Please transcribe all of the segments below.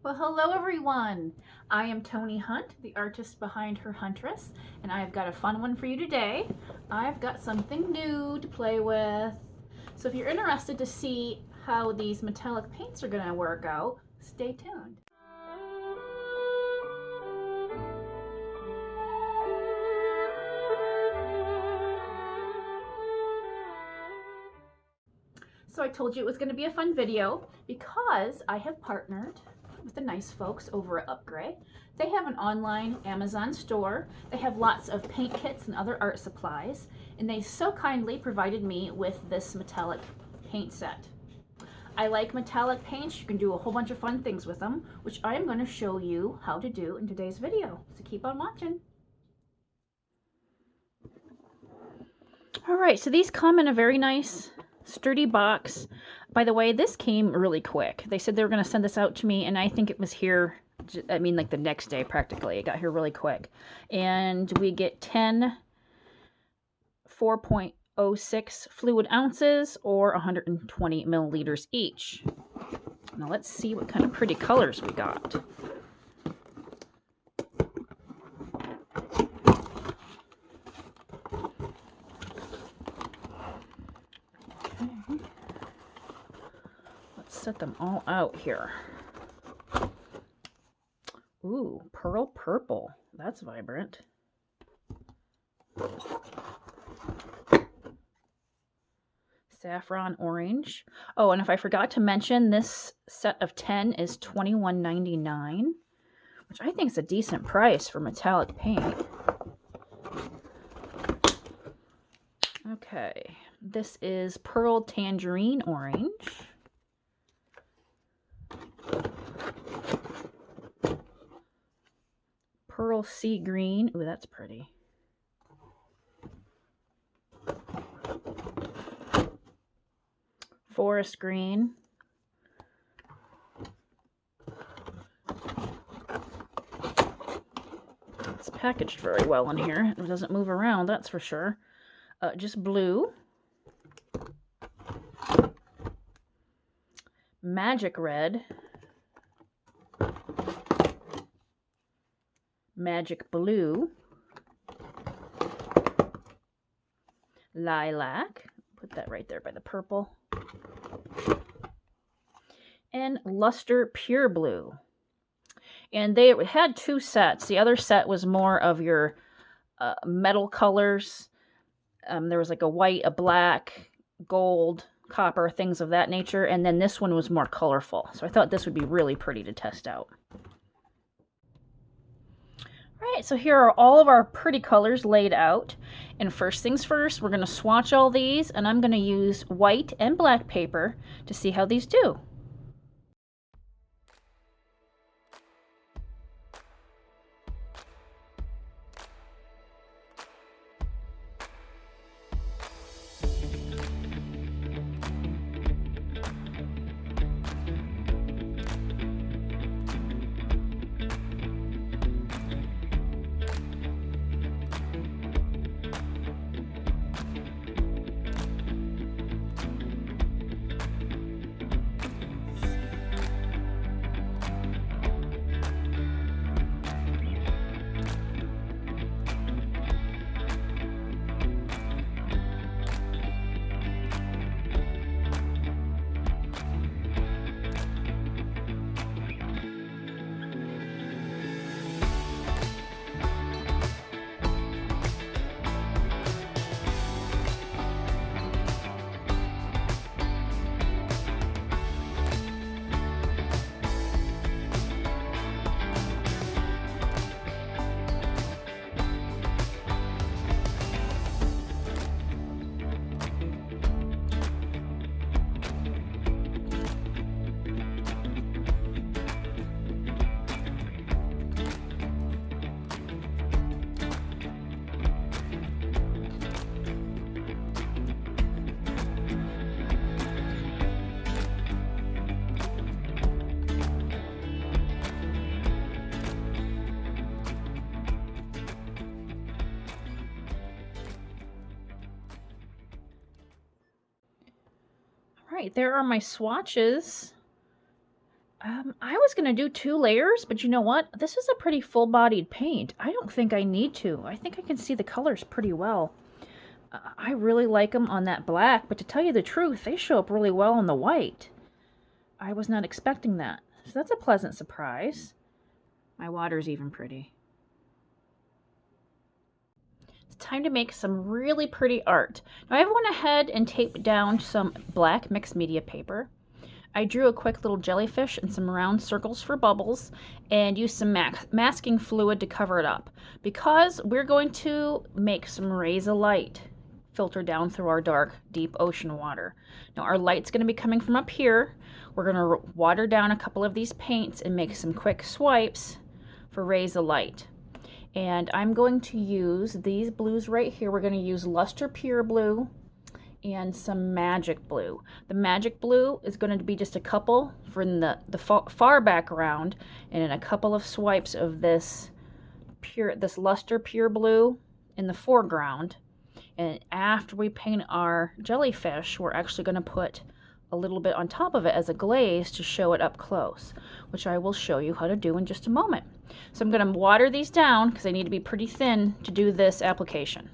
Well, hello everyone. I am Tony Hunt, the artist behind Herhuntress, and I've got a fun one for you today. I've got something new to play with. So if you're interested to see how these metallic paints are going to work out, stay tuned. So I told you it was going to be a fun video because I have partnered with the nice folks over at UpGrey. They have an online Amazon store. They have lots of paint kits and other art supplies, and they so kindly provided me with this metallic paint set. I like metallic paints. You can do a whole bunch of fun things with them, which I am going to show you how to do in today's video. So keep on watching. All right, so these come in a very nice sturdy box. By the way, this came really quick. They said they were going to send this out to me, and I think it was here, I mean, like the next day practically. It got here really quick. And we get 10 4.06 fluid ounces or 120 milliliters each. Now let's see what kind of pretty colors we got. Set them all out here. Ooh, pearl purple. That's vibrant. Saffron orange. Oh, and if I forgot to mention, this set of 10 is $21.99, which I think is a decent price for metallic paint. Okay, this is pearl tangerine orange. Pearl sea green. Ooh, that's pretty. Forest green. It's packaged very well in here. It doesn't move around, that's for sure. Just blue. Magic red. Magic blue, lilac, put that right there by the purple, and luster pure blue. And they had two sets. The other set was more of your metal colors. There was like a white, a black, gold, copper, things of that nature. And then this one was more colorful. So I thought this would be really pretty to test out. Alright, so here are all of our pretty colors laid out. And first things first, we're going to swatch all these, and I'm going to use white and black paper to see how these do. right, there are my swatches. I was going to do 2 layers, but you know what? This is a pretty full-bodied paint. I don't think I need to. I think I can see the colors pretty well. I really like them on that black, but to tell you the truth, they show up really well on the white. I was not expecting that. So that's a pleasant surprise. My water's even pretty. It's time to make some really pretty art. Now I went ahead and taped down some black mixed media paper. I drew a quick little jellyfish and some round circles for bubbles and used some masking fluid to cover it up because we're going to make some rays of light filter down through our dark, deep ocean water. Now our light's going to be coming from up here. We're going to water down a couple of these paints and make some quick swipes for rays of light. And I'm going to use these blues right here. We're going to use Luster Pure Blue and some Magic Blue. The Magic Blue is going to be just a couple from the far background, and then a couple of swipes of this Luster Pure Blue in the foreground. And after we paint our jellyfish, we're actually going to put a little bit on top of it as a glaze to show it up close, which I will show you how to do in just a moment. So I'm going to water these down because they need to be pretty thin to do this application.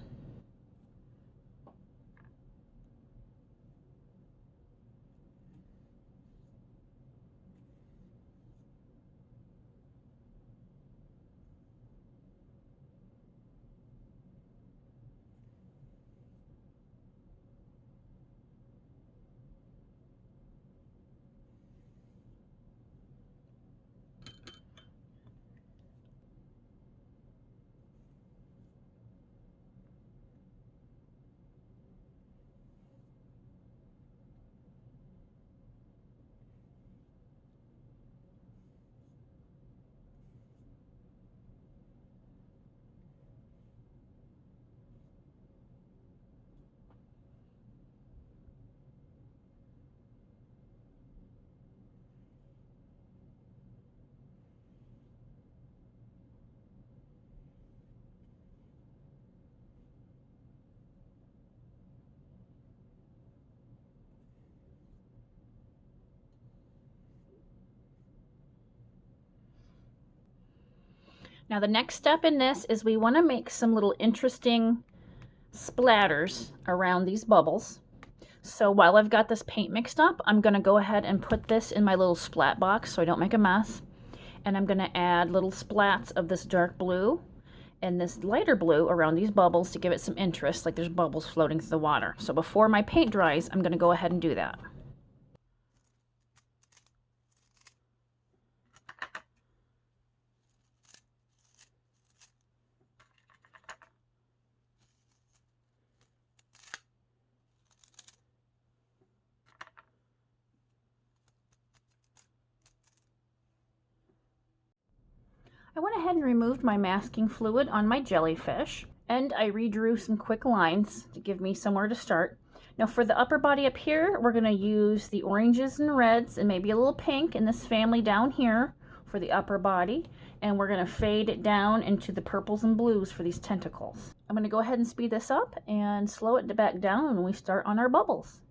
Now the next step in this is we want to make some little interesting splatters around these bubbles. So while I've got this paint mixed up, I'm going to go ahead and put this in my little splat box so I don't make a mess. And I'm going to add little splats of this dark blue and this lighter blue around these bubbles to give it some interest, like there's bubbles floating through the water. So before my paint dries, I'm going to go ahead and do that. I went ahead and removed my masking fluid on my jellyfish, and I redrew some quick lines to give me somewhere to start. Now for the upper body up here, we're going to use the oranges and reds and maybe a little pink in this family down here for the upper body, and we're going to fade it down into the purples and blues for these tentacles. I'm going to go ahead and speed this up and slow it back down when we start on our bubbles.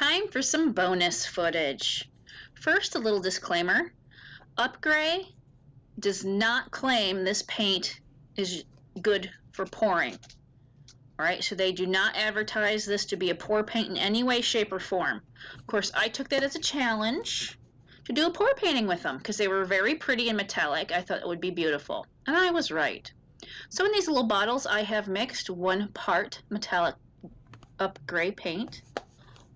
time for some bonus footage. First, a little disclaimer. UpGrey does not claim this paint is good for pouring. All right, so they do not advertise this to be a pour paint in any way, shape, or form. Of course, I took that as a challenge to do a pour painting with them because they were very pretty and metallic. I thought it would be beautiful, and I was right. So in these little bottles, I have mixed 1 part metallic UpGrey paint,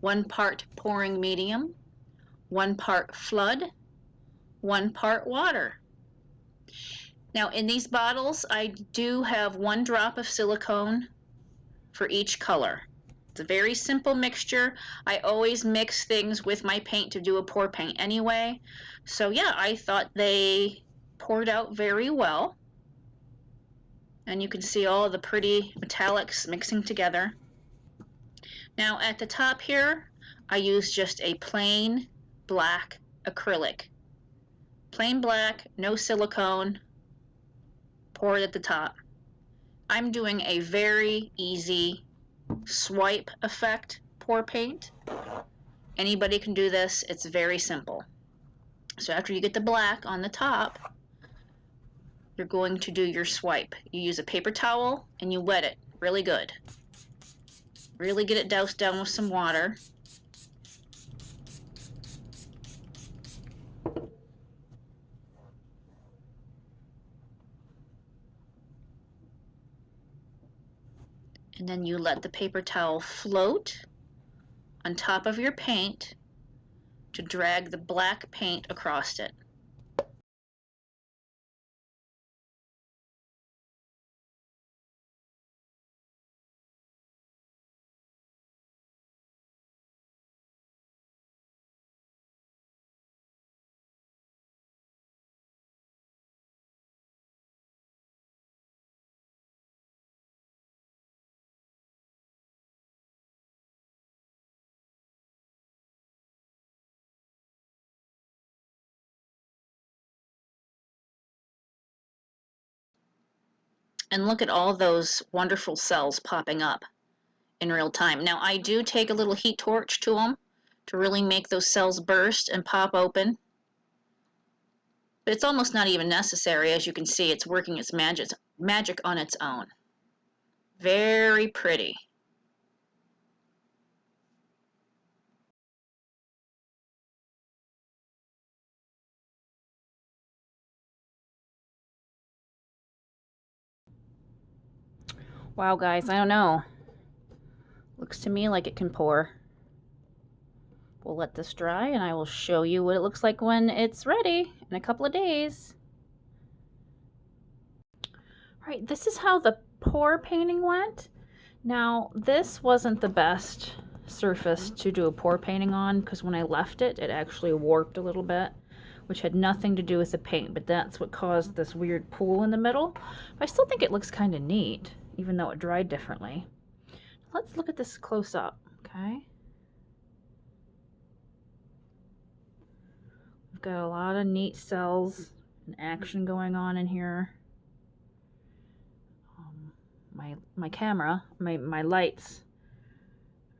1 part pouring medium, 1 part flood, 1 part water. Now in these bottles, I do have 1 drop of silicone for each color. It's a very simple mixture. I always mix things with my paint to do a pour paint anyway. So yeah, I thought they poured out very well. And you can see all the pretty metallics mixing together. Now at the top here, I use just a plain black acrylic. Plain black, no silicone, pour it at the top. I'm doing a very easy swipe effect pour paint. Anybody can do this, it's very simple. So after you get the black on the top, you're going to do your swipe. You use a paper towel and you wet it really good. Really get it doused down with some water. And then you let the paper towel float on top of your paint to drag the black paint across it. And look at all those wonderful cells popping up in real time. Now I do take a little heat torch to them to really make those cells burst and pop open. But it's almost not even necessary. As you can see, it's working its magic on its own. Very pretty. Wow, guys, I don't know. Looks to me like it can pour. We'll let this dry and I will show you what it looks like when it's ready in a couple of days. All right, this is how the pour painting went. Now, this wasn't the best surface to do a pour painting on because when I left it, it actually warped a little bit, which had nothing to do with the paint, but that's what caused this weird pool in the middle. But I still think it looks kind of neat, even though it dried differently. Let's look at this close up, okay? We've got a lot of neat cells and action going on in here. My camera, my lights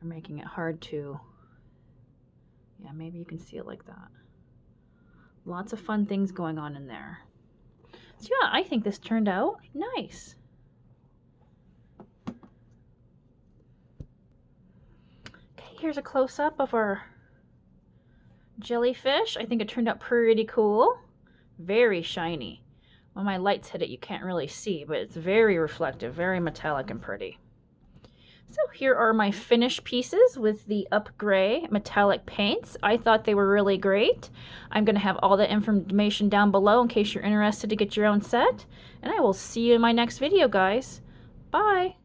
are making it hard to, yeah, maybe you can see it like that. Lots of fun things going on in there. So yeah, I think this turned out nice. Okay, here's a close-up of our jellyfish. I think it turned out pretty cool. Very shiny. When my lights hit it, you can't really see, but it's very reflective, very metallic and pretty. So here are my finished pieces with the UpGrey metallic paints. I thought they were really great. I'm going to have all the information down below in case you're interested to get your own set. And I will see you in my next video, guys. Bye!